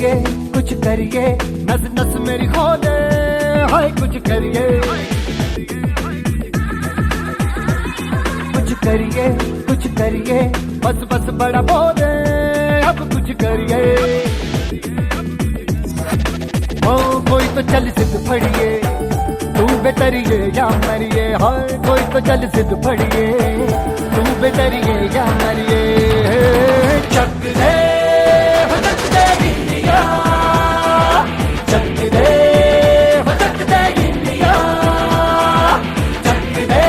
कुछ करिए, नस नस मेरी खोले, हाय कुछ करिए, कुछ करिए, बस बस बड़ा बोले, अब कुछ करिए। ओ कोई तो चल सिद्ध फड़िए, तू बेतरिए या मरिए, हाय कोई तो चल सिद्ध फड़िए, तू बेतरिए या मरिए। चक दे इंडिया, चक दे इंडिया, चक दे इंडिया, चक दे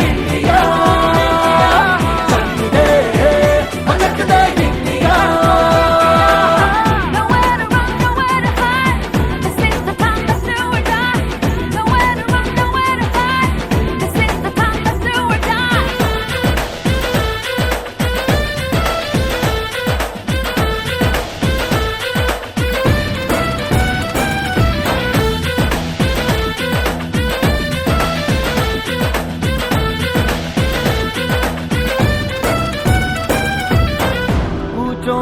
इंडिया।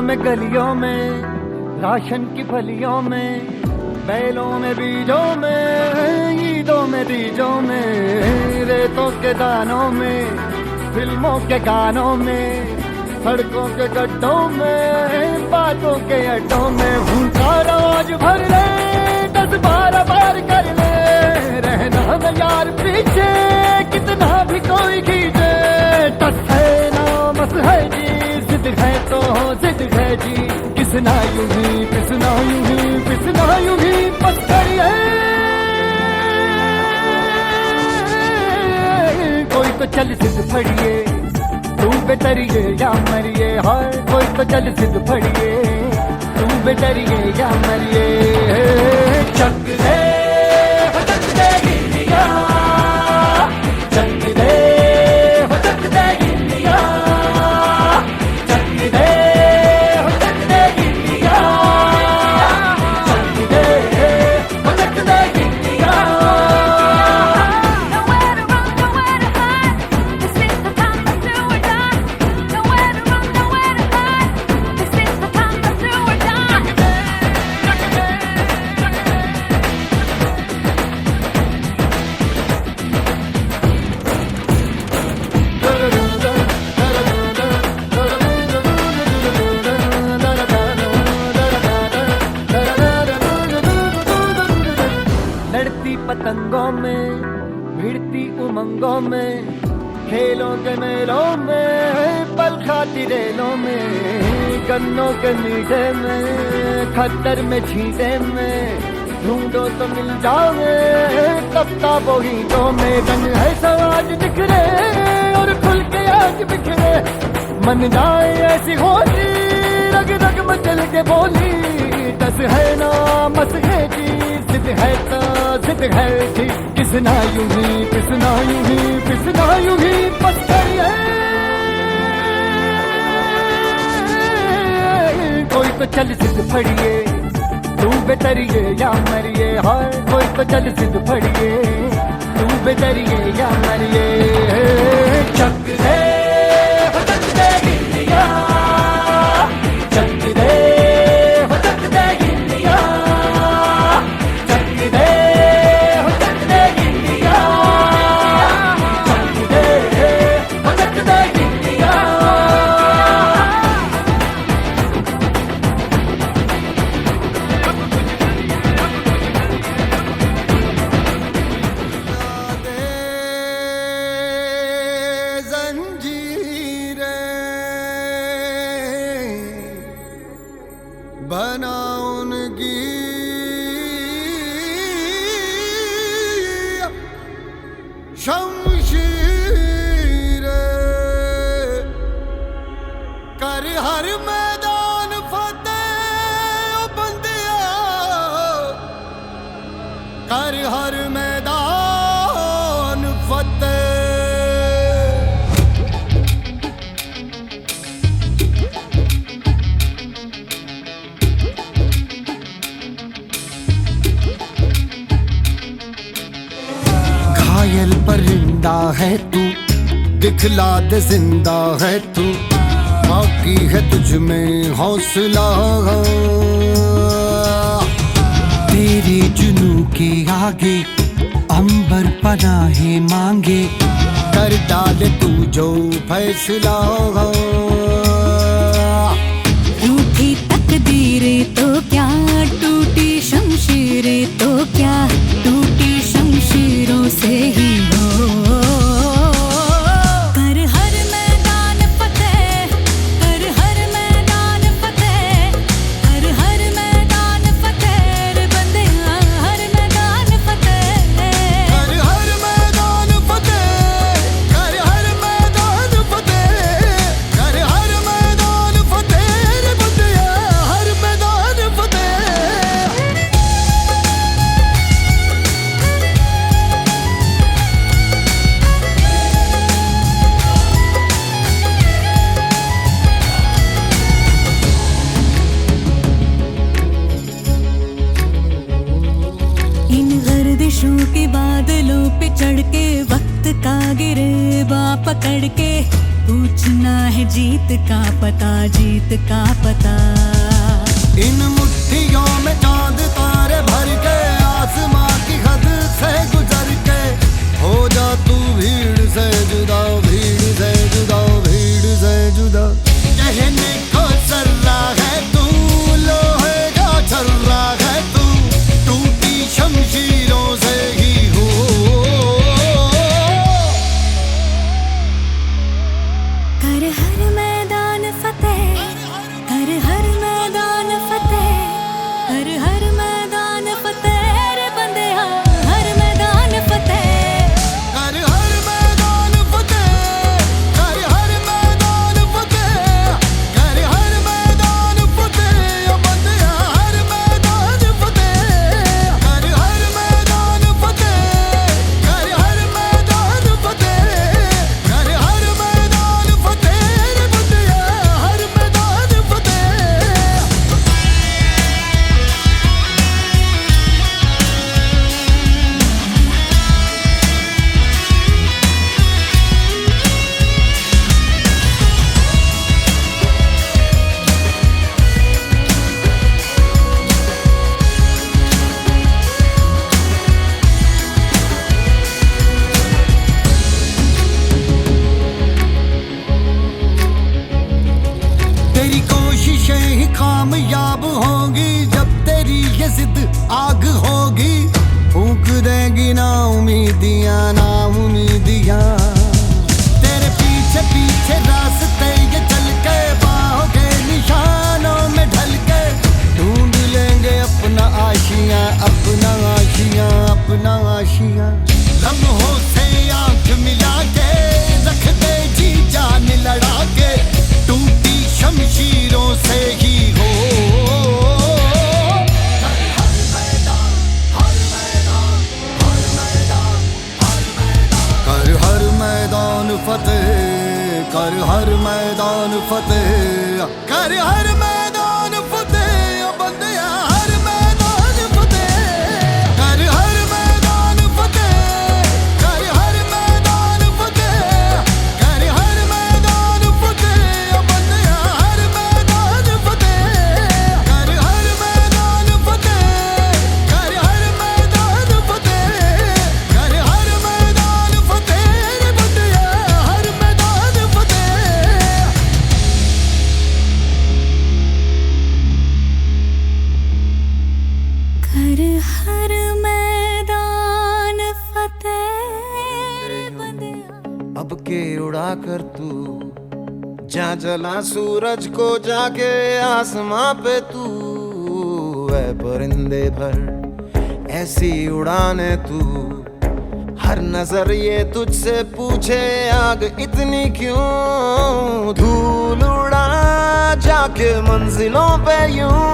में गलियों में, राशन की फलियों में, बैलों में बीजों में, ईदों में तीजों में, रेतों के दानों में, फिल्मों के गानों में, सड़कों के गड्ढों में, बातों के अड्डों में, भूखा रोज भर ले, 10-12 बार कर ले, रहना न यार पीछे, कितना भी कोई खींचे, टस है ना मस है जी, जिद है तो जिद है जी, किसना यूं ही पिसना यूं ही पिसना यूं ही पत्थर है। कोई तो चल सिद्ध फड़िए, तू बेतरिए या मरिए, हाय कोई तो चल सिद्ध फड़िए, तू बेतरिए या मरिए। चक दे इंडिया, चक दे इंडिया, चक दे इंडिया, चक दे इंडिया। पतंगों में, भिड़ती उमंगों में, खेलों के मेलों में, पल खाती रेलों में, गन्नों के मीठे में, खद्दर में छींटे में, ढूंढो तो मिल जाओगे, किताबों हीटों में, रंग है समाज बिखरे और खुल के आज बिखरे, मन जाए ऐसी होली, रग रग मचल के बोली, दस है ना मस है जी, जिद है तो जिद है जी, किसना यूं ही पिसना यूं ही पिसना यूं ही पत्थर है। कोई तो चल सिद्ध फड़िए, तू बेतरिए या मरिए, हाय कोई तो चल सिद्ध फड़िए, तू बेतरिए या मरिए। चक दे इंडिया, चक दे इंडिया, चक दे इंडिया, चक दे इंडिया। बना उनकी शमशीर, कर हर मैदान फतेह बंदिया, कर हर मैदान फतेह। घायल परिंदा है तू, दिखला दे जिंदा है तू, बाकी है तुझ में हौसला। तेरे जुनू के आगे अंबर पनाहे मांगे, कर डाले तू जो फैसला। रूठी तकदीरें तो क्या, टूटी शमशीरें तो क्या, टूटी शमशीरों से ही हो। कर हर मैदान फतेह, कर हर मैदान फतेह, कर हर मैदान फतेह रे बंदिया, हर मैदान फतेह। कर हर मैदान फतेह, कर हर मैदान फतेह, कर हर मैदान फतेह रे बंदिया, हर मैदान फतेह। इन गर्दिशों के बादलों पे चढ़ के वक्त का गिरेबा पकड़ के, पूछना है जीत का पता, जीत का पता। इन मुट्ठियों में चांद तारे भर के, आसमां की हद से गुजर के, हो जा तू भीड़ से जुदा, भीड़ से जुदा, भीड़ से जुदा। कहने को सर्रा है तू, लोहे का छर्रा है तू, टूटी शमशीरों से ही हो। कर हर मैदान फतेह, कर हर मैदान फतेह, कर हर मैदान फतेह रे बंदिया, हर मैदान फतेह। कर हर मैदान फतेह, कर हर मैदान फतेह, कर हर मैदान फतेह ओ बंदिया, हर मैदान फतेह। कर हर मैदान फतेह, कर हर मैदान फतेह, कर हर मैदान फतेह रे बंदिया, हर मैदान फतेह। तेरी कोशिशें ही कामयाब होंगी, जब तेरी ये जिद आग होगी, फूंक देंगी ना उम्मीदियां, ना उम्मीदियां। तेरे पीछे पीछे रास्ते ये चल के, बाहों के निशानों में ढल के, ढूंढ लेंगे अपना आशियां, अपना आशियां, अपना आशियां। लम्हों से आंख मिला के, रख दे जी जान लड़ा के, टूटी शमशीरों से ही हो। कर हर मैदान फतेह, कर हर मैदान फतेह, कर हर मैदान फतेह ओ बंदिया, हर मैदान फतेह। कर हर मैदान फतेह, कर हर मैदान फतेह, कर हर मैदान फतेह ओ बंदिया, हर मैदान फतेह। कर हर मैदान फतेह, कर हर मैदान फतेह, कर हर मैदान फतेह रे बंदिया, हर मैदान फतेह। कर हर मैदान फतेह रे बंदिया। अब के उड़ा कर तू जा, जला सूरज को जाके आसमां पे तू, है परिंदे भर ऐसी उड़ाने तू, हर नजर ये तुझसे पूछे आग इतनी क्यों, धूल उड़ा जाके मंजिलों पे यूं,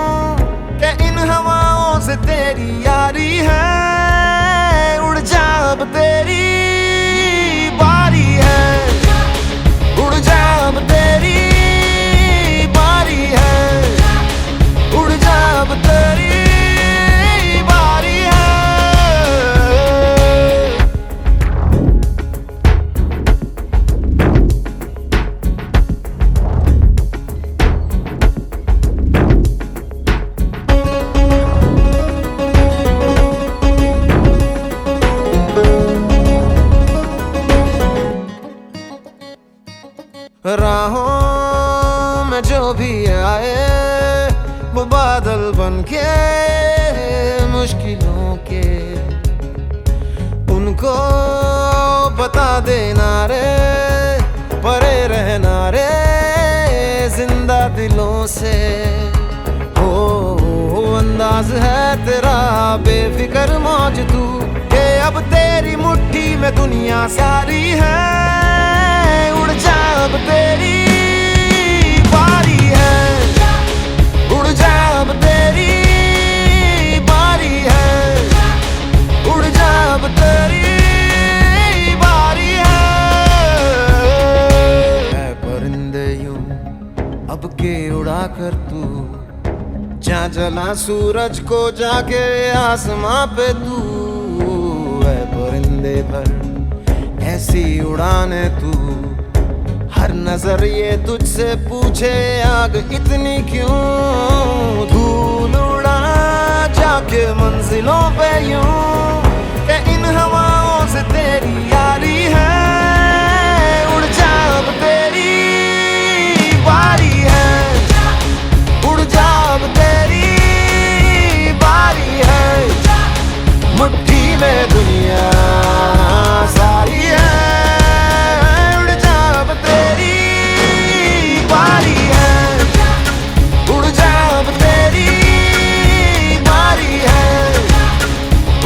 के इन हवाओं से तेरी यारी है, उड़ जा अब तेरी बारी है, उड़ जा अब तेरी बारी है, उड़ जा अब तेरी बारी है। राहों में जो भी आए वो बादल बन के मुश्किलों के, उनको बता देना रे, परे रहना रे जिंदा दिलों से। अंदाज है तेरा बेफिक्र मौज तू, के अब तेरी मुट्ठी में दुनिया सारी है। उड़ जा अब तेरी बारी है, उड़ जा अब तेरी बारी है, उड़ जा अब तेरी बारी है। परिंदे यूं अब के उड़ा कर तू, जहाँ जला सूरज को जाके आसमां पे तू। है परिंदे भर ऐसी उड़ाने तू, हर नजर ये तुझसे पूछे आग इतनी क्यों। धूल उड़ा जाके मंजिलों पे यूं, कि इन हवाओं से तेरी यारी है। उड़ जा अब तेरी बारी है, उड़ जा अब तेरी बारी है। मुट्ठी में दुनिया सारी है, उड़ जा अब तेरी बारी है, उड़ जा अब तेरी बारी है,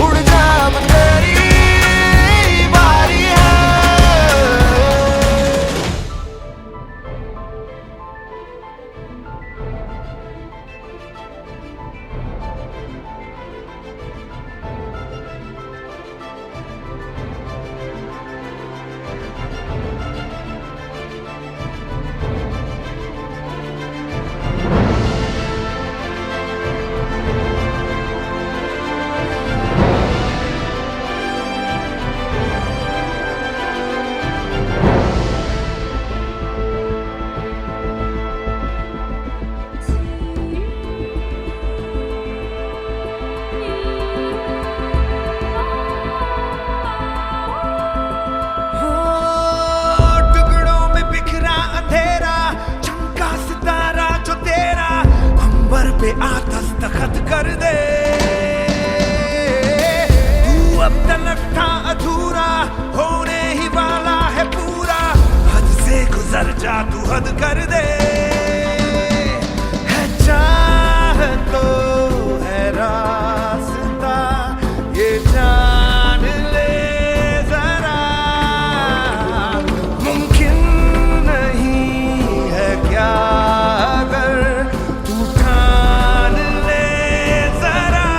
उड़ जा अब तेरी बारी है। पे आतश तखत कर दे, तू अब तलक था अधूरा, होने ही वाला है पूरा। हद से गुजर जा तू हद कर दे, है चाह तो है रास्ता ये जान ले जरा। मुमकिन नहीं है क्या अगर तू ठान ले जरा।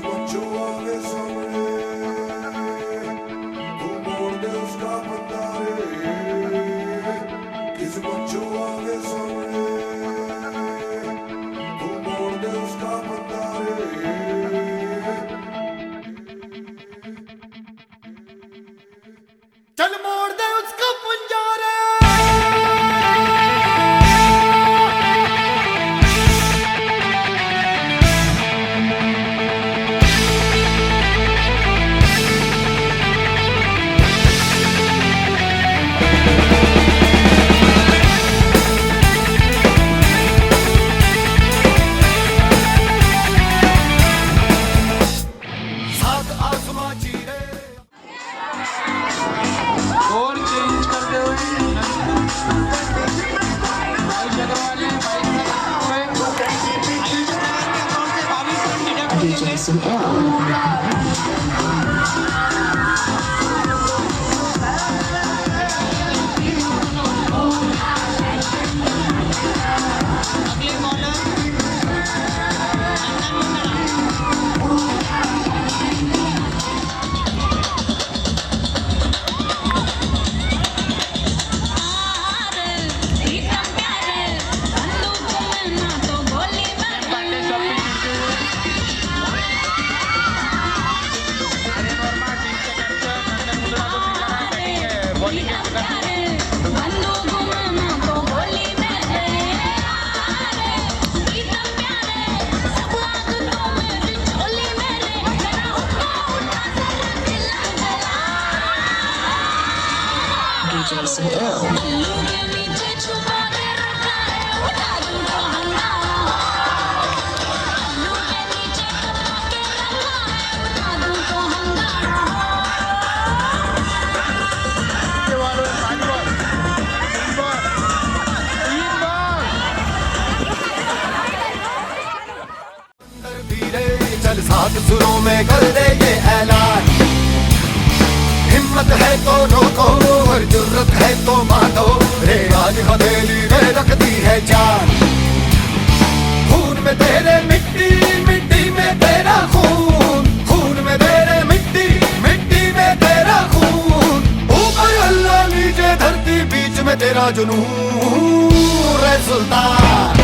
बच्चों आगे सामने तू मोड़ दे उसका बंदा रे किस बच्चों आगे सामने तू मोड़ दे उसका बंदा रे चल मोड़ दे उसका पंजा रे और चेंज करते हुए DJ CL. DJ CL. चल सात सुरों में कर दे ये ऐलान हिम्मत है तो रोको और जुर्रत है तो मानो रे आज हथेली में रख दी है जान खून में तेरे मिट्टी मिट्टी में तेरा खून खून में तेरे मिट्टी मिट्टी में तेरा खून ऊपर अल्लाह नीचे धरती बीच में तेरा जुनून रे सुल्तान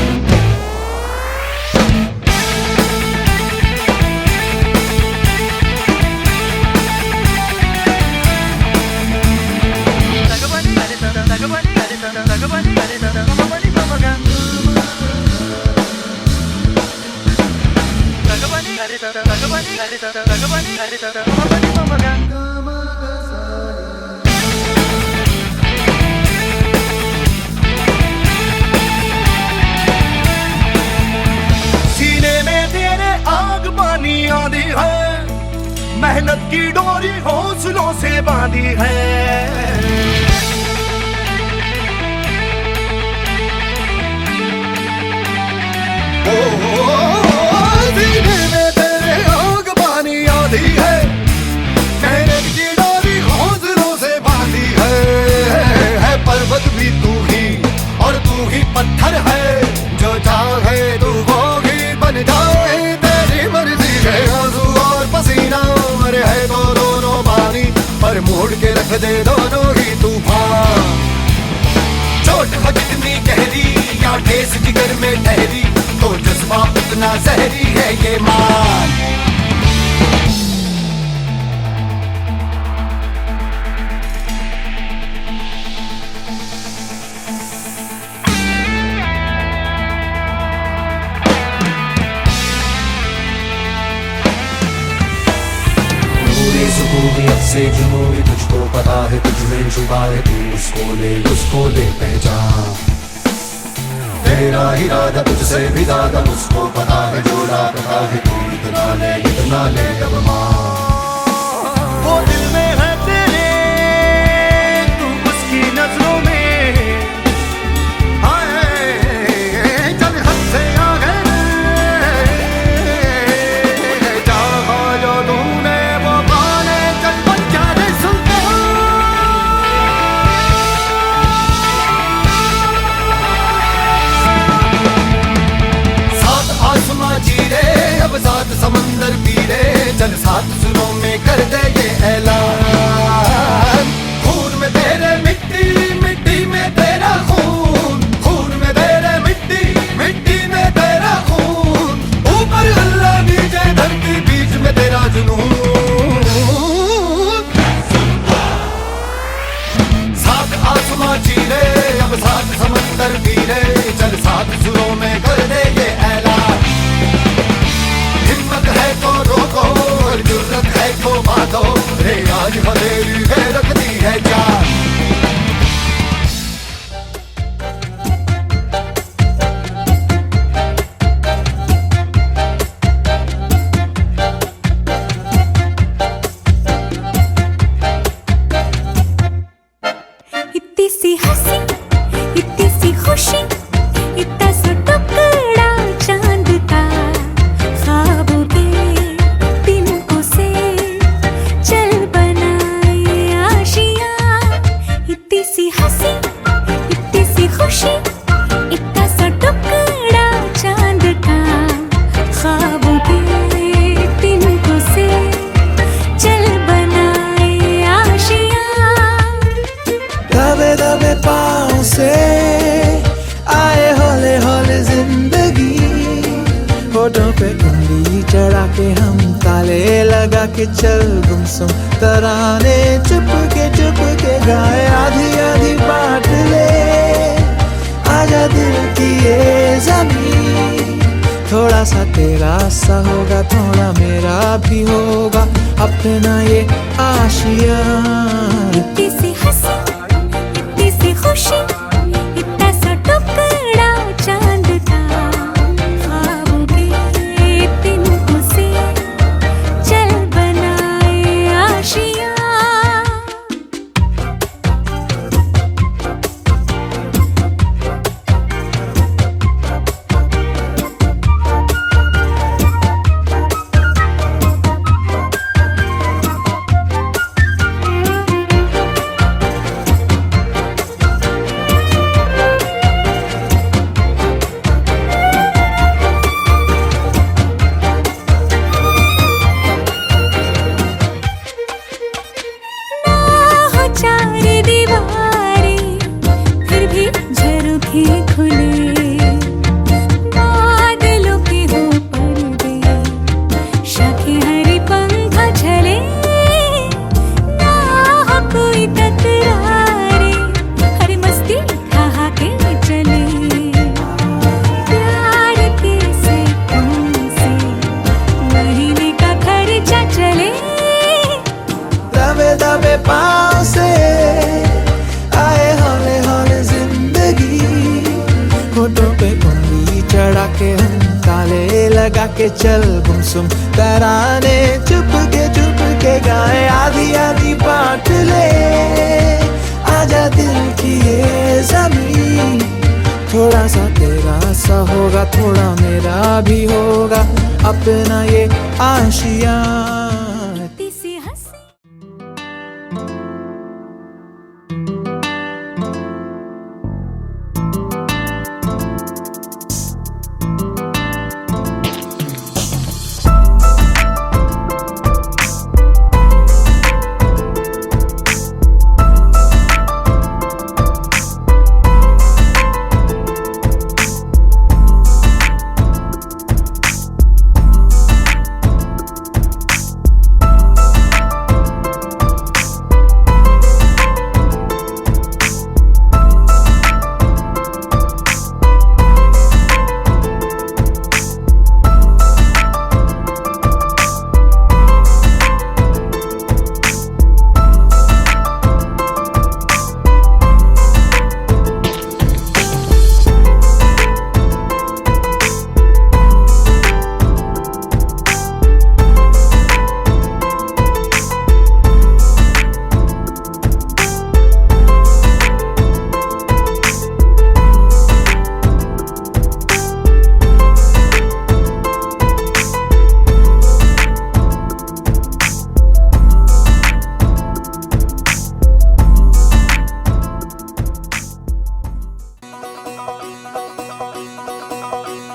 सीने में तेरे आग पानी आंधी है मेहनत की डोरी हौसलों से बांधी है सीने में तेरे आग पानी आंधी है मेहनत की डोरी हौसलों से बांधी है पर्वत भी तू ही और तू ही पत्थर है जो चाहे तू वो ही बन जाए तेरी मर्जी है आंसू और पसीना मरे है तो दोनों पानी पर मोड़ के रख दे दोनों ही तूफान चोट हो जितनी गहरी या ठेस जिगर में ठहरी तो जज्बा उतना जहरी है ये मान सुकूनियत से जुनून तुझको पता है तुझ में छुपा है तू उसको ले पहचान तेरा इरादा तुझसे भी ज्यादा उसको पता है जो लापता है तू इतना ले अब मान वो दिल में है तेरे तू उसकी नजरों में हाय चल हद से आगे चाहा जो तूने वो पाने चल बन जा रे सुल्तान सात आसमां चीरे अब सात समंदर पीरे की हथेली है रखती है जान। इतनी सी हंसी, इतनी सी खुशी, इतना सा टुकड़ा चांद का, ख्वाबों के तिनकों से चल बनाए आशियाँ। इतनी सी हंसी, इतनी सी खुशी, इतना सा टुकड़ा चांद का, ख्वाबों के तिनकों से चल बनाए आशियाँ। दबे दबे पाँव से आए हौले हौले जिंदगी, होठों पे कुंडी चढ़ा के हम ताले लगा के चल गुमसुम तराने चुप के गाए आधी आधी बांट ले। आजा दिल की ये ज़मीं, थोड़ा सा तेरा सा होगा, थोड़ा मेरा भी होगा, अपना ये आशियाँ। इतनी सी हंसी, इतनी सी खुशी, इतना सा टुकड़ा चांद का, ख्वाबों के तिनकों से चल बनाए आशियाँ। चार दीवारें फिर भी झरोखे खुले, बादलों के हो पर्दे, शाखे हरी पंखा झले, ना हो कोई तकरारे, हर मस्ती खा के चले। प्यार के सिक्कों से महीने का खर्चा चले। दबे दबे पाँव से आए हौले हौले जिंदगी, होठों पे कुंडी चढ़ा के हम ताले लगा के चल गुमसुम तराने चुप के गाए आधी आधी बांट ले। आजा दिल की ये ज़मीं, थोड़ा सा तेरा सा होगा, थोड़ा मेरा भी होगा, अपना ये आशियाँ। इतनी सी हंसी,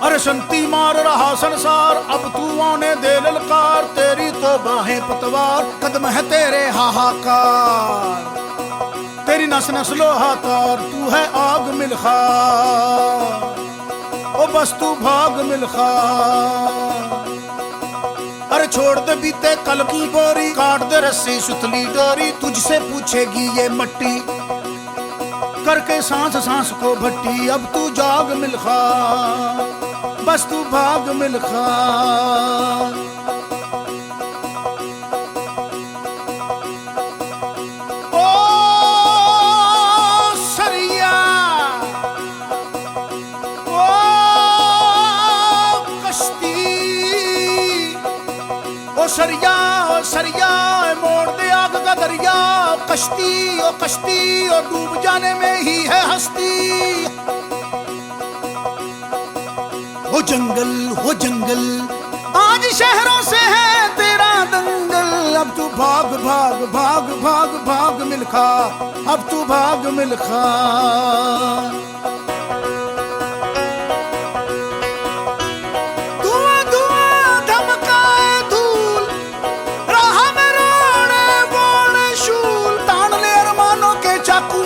अरे संती मार रहा संसार, अब तू आने दे ललकार, तेरी तो बाहें पतवार, कदम है तेरे हाहाकार, तेरी नस नस लोहा तार, तू है आग मिलखार, ओ बस तू भाग मिलखार। अरे छोड़ दे बीते कल की बोरी, काट दे रस्सी सुतली डोरी, तुझसे पूछेगी ये मट्टी, करके सांस सांस को भट्टी, अब तू जाग मिलखार, बस तू भाग मिलखार। ओ सरिया मोड़ दे आग का दरिया, कश्ती ओ डूब जाने में ही है हस्ती। हो जंगल आज शहरों से है तेरा दंगल, अब तू भाग भाग भाग भाग भाग मिल्खा, अब तू भाग मिल्खा।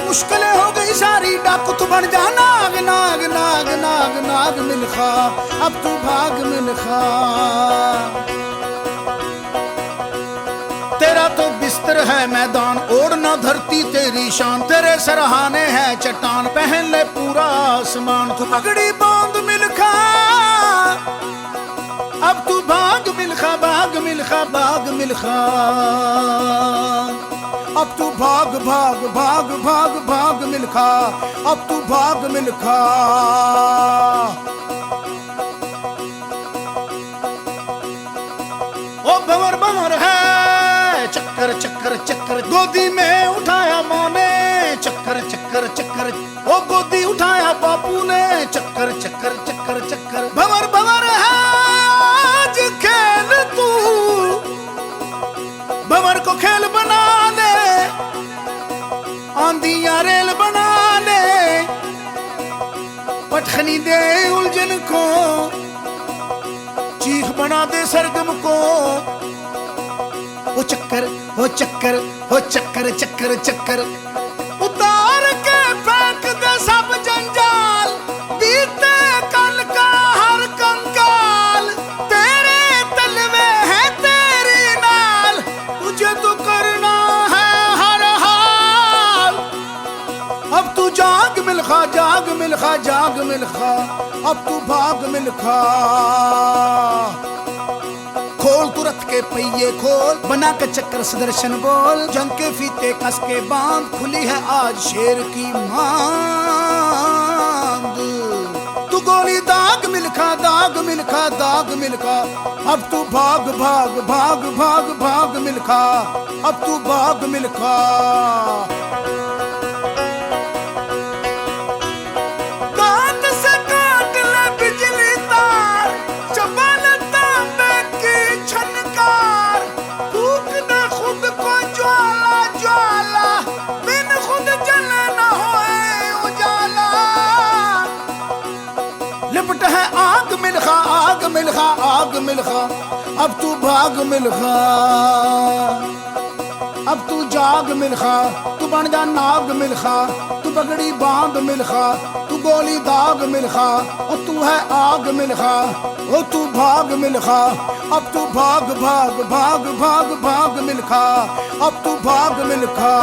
मुश्किलें हो गई सारी, डाकू तू बन जा नाग नाग नाग नाग नाग मिल्खा, अब तू भाग मिल्खा। तेरा तो बिस्तर है मैदान, ओढ़ना धरती तेरी शान, तेरे सरहाने है चट्टान, पहन ले पूरा आसमान। तू पगड़ी बांध मिल्खा, अब तू भाग मिल्खा, भाग मिल्खा, भाग मिल्खा। अब तू भाग भाग भाग भाग भाग मिल्खा, अब तू भाग मिल्खा। ओ भंवर है चक्कर चक्कर चक्कर, गोदी में उठाया माँ ने चक्कर चक्कर चक्कर, ओ गोदी उठाया बापू ने चक्कर चक्कर चक्कर चक्कर। भंवर है आज खेल तू, भंवर को खेल बना ले, आंधियां रेल बना ले, पटखनी दे उलझन को, चीख बना दे सरगम को। वो चक्कर हो चक्कर हो चक्कर चक्कर चक्कर, उतार के फेंक दे सब जंजाल, बीते कल का हर कंकाल, तेरे तलवे है तेरी नाल, तुझे तो करना है हर हाल। अब तू जाग मिल्खा, जाग मिल्खा, जाग मिल्खा, अब तू भाग मिल्खा। खोल तू रथ के पहिए खोल, बना के चक्कर सुदर्शन बोल, जंग के फीते कस के बांध, खुली है आज शेर की मांग। तू गोली दाग मिल्खा, दाग मिल्खा, दाग मिल्खा, अब तू भाग भाग भाग भाग भाग मिल्खा, अब तू भाग मिल्खा। आग मिल्खा, आग मिल्खा, अब तू भाग मिल्खा। अब तू जाग मिल्खा, तू बन जा नाग मिल्खा, तू पगड़ी बांध मिल्खा, तू गोली दाग मिल्खा, और तू है आग मिल्खा, ओ तू भाग मिल्खा। अब तू भाग भाग भाग भाग भाग मिल्खा, अब तू भाग मिल्खा।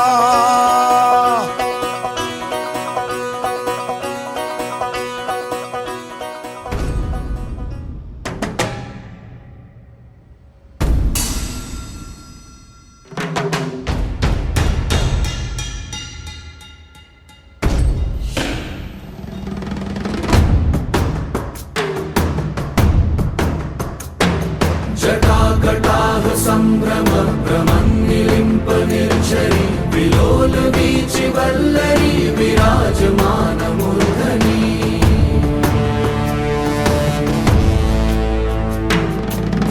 जटाकटाह संभ्रम भ्रमन्निलिम्प निर्झरी, विलोल वीचि वल्लरी विराजमान मूर्धनि।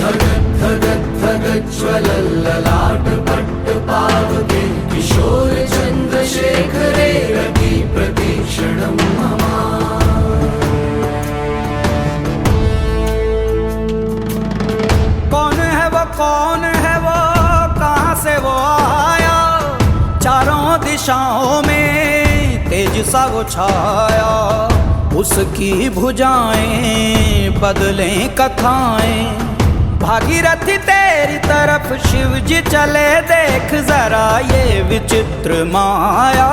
धगत् धगत् धगत् ज्वलल्ललाट पट्ट पावके, किशोर चन्द्रशेखरे रति प्रतीक्षणं मम। कौन है वो, कहाँ से वो आया, चारों दिशाओं में तेज सा वो छाया, उसकी भुजाएं बदलें कथाएं, भागीरथी तेरी तरफ शिव जी चले, देख जरा ये विचित्र माया।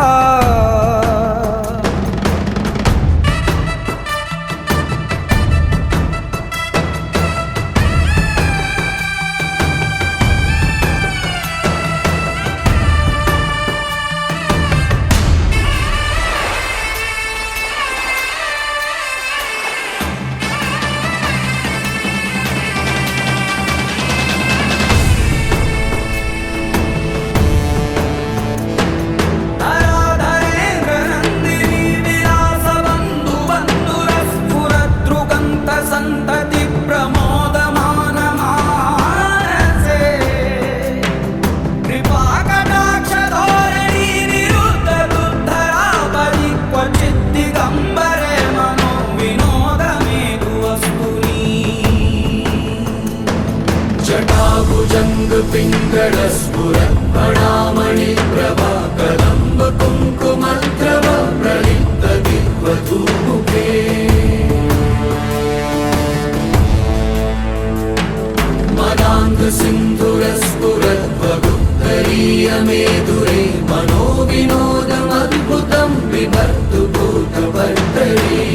विनोदम् अद्भुतं विभर्तु भूतभर्तरि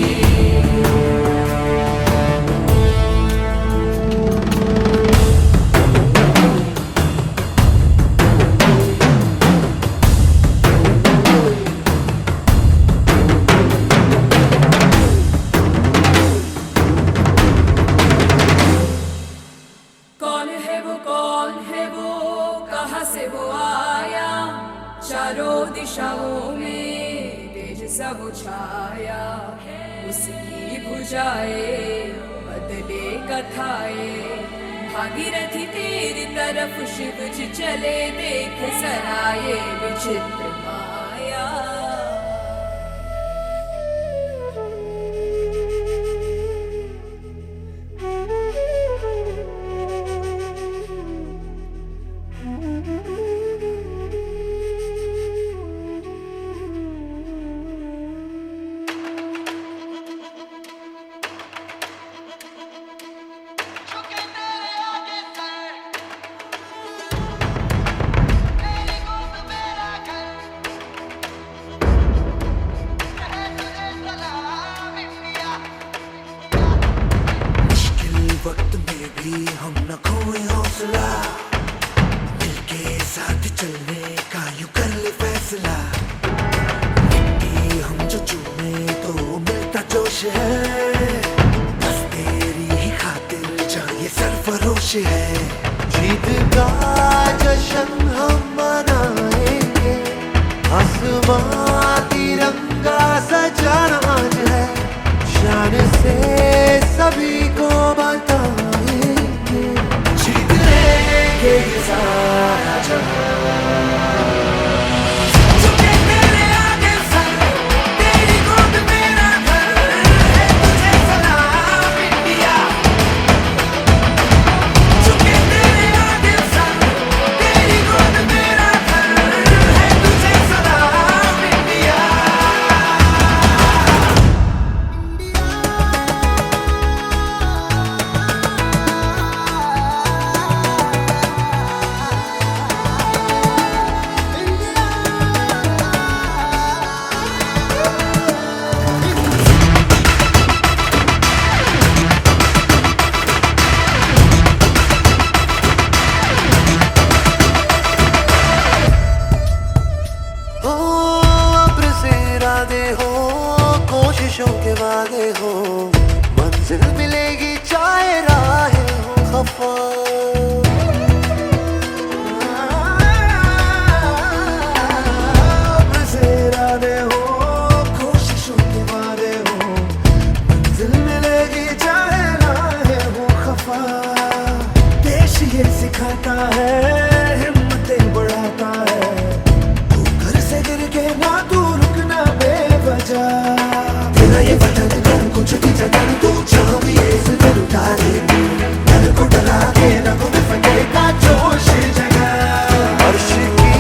से वो आया, चारों दिशाओं में तेज सब छाया। उसकी भुजाएं बदले कथाएं, भागीरथी तेरी तरफ शिव जी चले, देख सराये विचित्र माया। वक्त में भी हम न खोए हौसला, मिलके साथ चलने का यूं कर ले फैसला। मिट्टी हम जो चूमे तो मिलता जोश है, बस तेरी ही खातिर जा ये सरफरोश है। जीत का जश्न हम मनाएंगे, आसमां तिरंगा सजाना आज है। शान से सभी को बताएंगे, जीत लेंगे ये सारा जहां। झुके तेरे आगे सर, तेरी गोद मेरा घर है, तुझे सलाम इंडिया। झुके तेरे आगे सर, तेरी गोद मेरा घर है, तुझे सलाम इंडिया। कोशिशों के वादे हो, मंजिल मिलेगी चाहे राहें हो खफा। इरादे हो, कोशिशों के वादे हो, मंजिल मिलेगी चाहे राहें हो खफा। देश ये सिखाता है, हिम्मतें बढ़ाता है, तू घर से गिर के ना तू रुकना बेवजह। ये वतन कर कुछ भी जतन, तू जहाँ भी इस दिल उतारे, दिल को डरा के रगों में फटेगा जोश जगा। अर्श की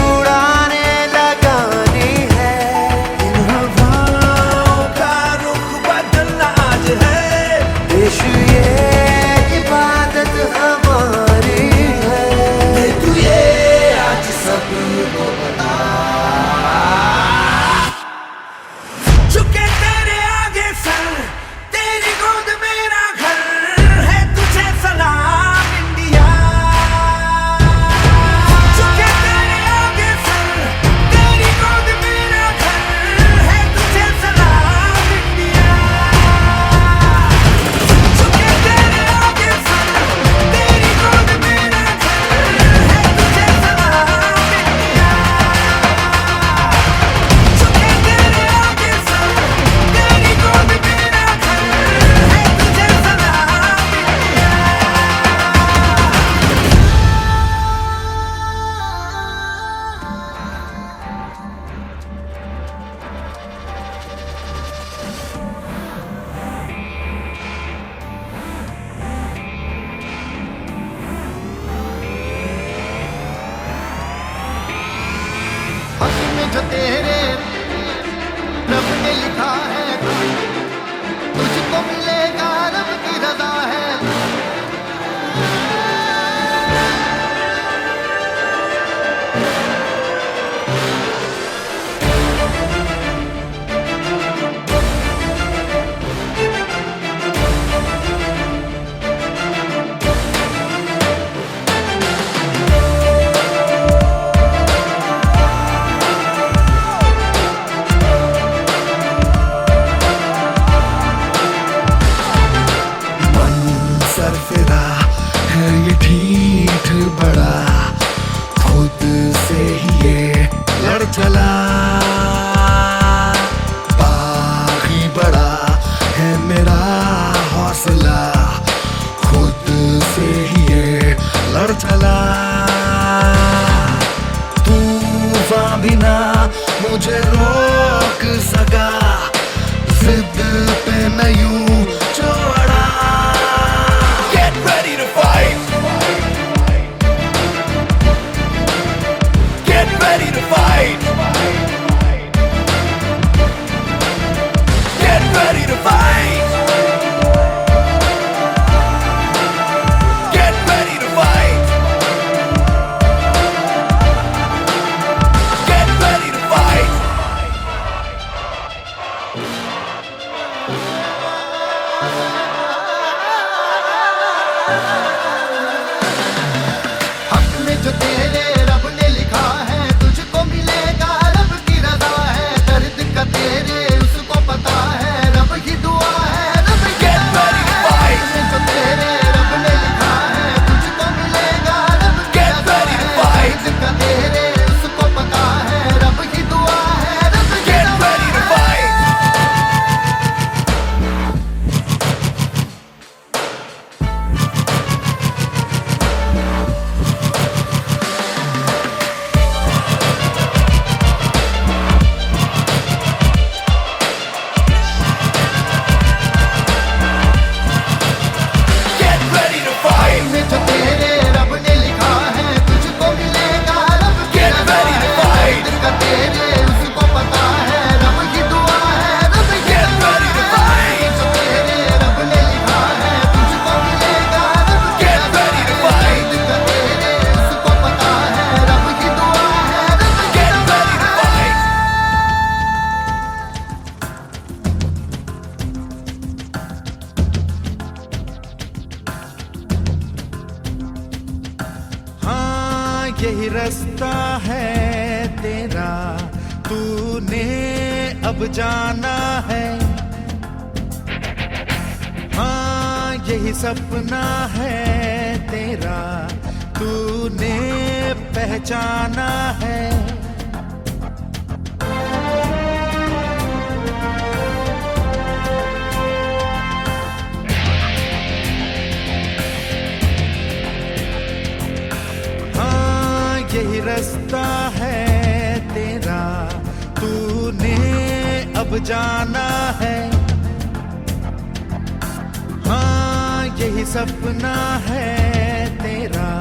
उड़ाने लगानी है, इन हवाओं का रुख बदलना आज है। देश ये इबादत हमारी है, तू ये आज सबको बता। झुके तेरे आगे सर, तेरी गोद मेरा घर है, तुझे सलाम इंडिया। झुके तेरे आगे सर, तेरी गोद मेरा घर है, तुझे सलाम इंडिया। झुके तेरे आगे सर, तेरी गोद मेरा घर है, तुझे सलाम इंडिया। झुके तेरे आगे सर, तेरी गोद मेरा घर है, तुझे सलाम इंडिया। में जो तेरे रब ने लिखा है, तुझको मिलेगा रब की रज़ा है। भी ना मुझे रोक सका, जिद पे मैं यूं छोड़ा। Get ready to fight, get ready to fight, get ready to fight. जो तेरे रब ने लिखा है तुझको मिलेगा, रब की रजा है, दर्द का तेरे उसको पता है, रब की दुआ है, रब की रजा है। जो तेरे रब ने लिखा है तुझको मिलेगा, रब की रजा है, दर्द का तेरे उसको पता है, रब की दुआ है, रब की रजा है। जो तेरे रब ने लिखा है तुझको मिलेगा, रब की रजा है, दिल का तेरे उसको पता है, रब की दुआ है, रब की रजा है। जो तेरे रब ने लिखा है तुझको मिलेगा, रब की रजा है, दिल का तेरे उसको पता है, रब की दुआ है, रब की रजा है। हाँ यही रास्ता है तेरा, तूने अब जाना है। हाँ यही सपना है तेरा, तूने पहचाना है। यही रास्ता है तेरा, तूने अब जाना है। हाँ यही सपना है तेरा,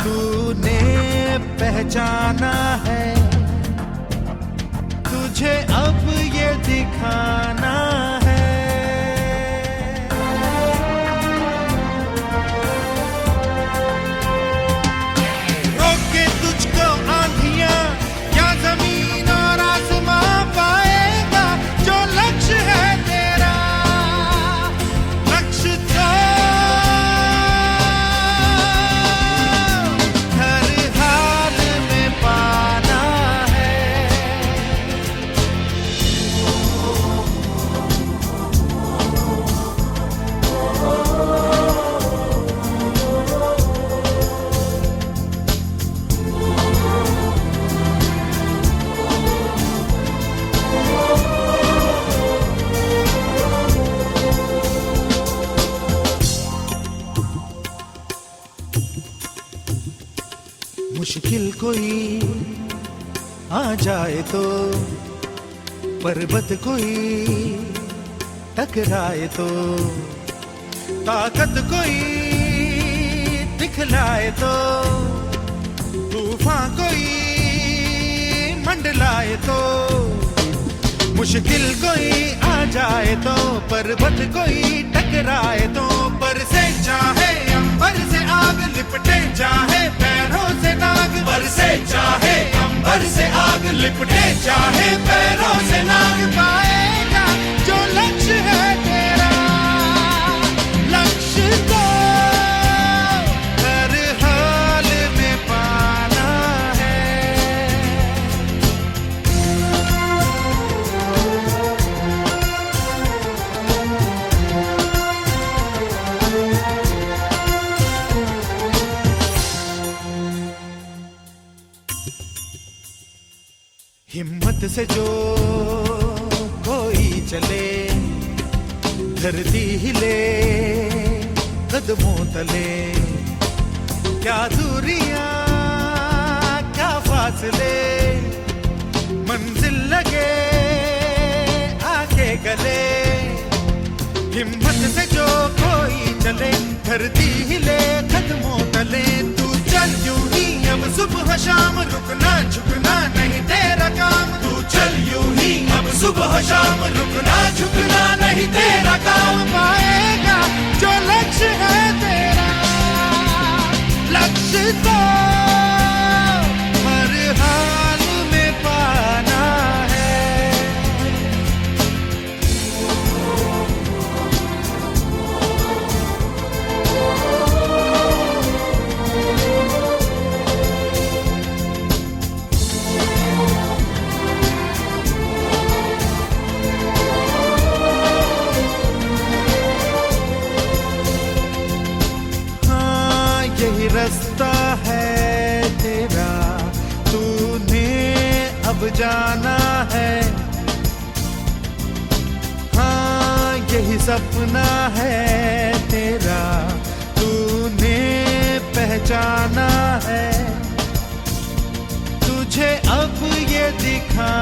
तूने पहचाना है। तुझे अब ये दिखाना है। मुश्किल कोई आ जाए तो, पर्वत कोई टकराए तो, ताकत कोई दिखलाए तो, तूफान कोई मंडलाए तो। मुश्किल कोई आ जाए तो, पर्वत कोई टकराए तो, पर से चाहे अंबर से आग लिपटे, चाहे पैरों से नाग, पर से चाहे अंबर से आग लिपटे, चाहे पैरों से नाग, पाएगा जो लक्ष्य है तेरा। लक्ष्य को हर हाल में पाना है। हिम्मत से जो कोई चले, धरती हिले कदमों तले, क्या दूरियां क्या फासले, धरती हिले कदमों तले तू चल यूं ही अब सुबह शाम रुकना झुकना नहीं तेरा काम तू चल यूं ही अब सुबह शाम रुकना झुकना नहीं तेरा काम पाएगा जो लक्ष्य है तेरा लक्ष्य तो हर हाल में पाना है। यही रास्ता है तेरा तूने अब जाना है हाँ यही सपना है तेरा तूने पहचाना है तुझे अब ये दिखा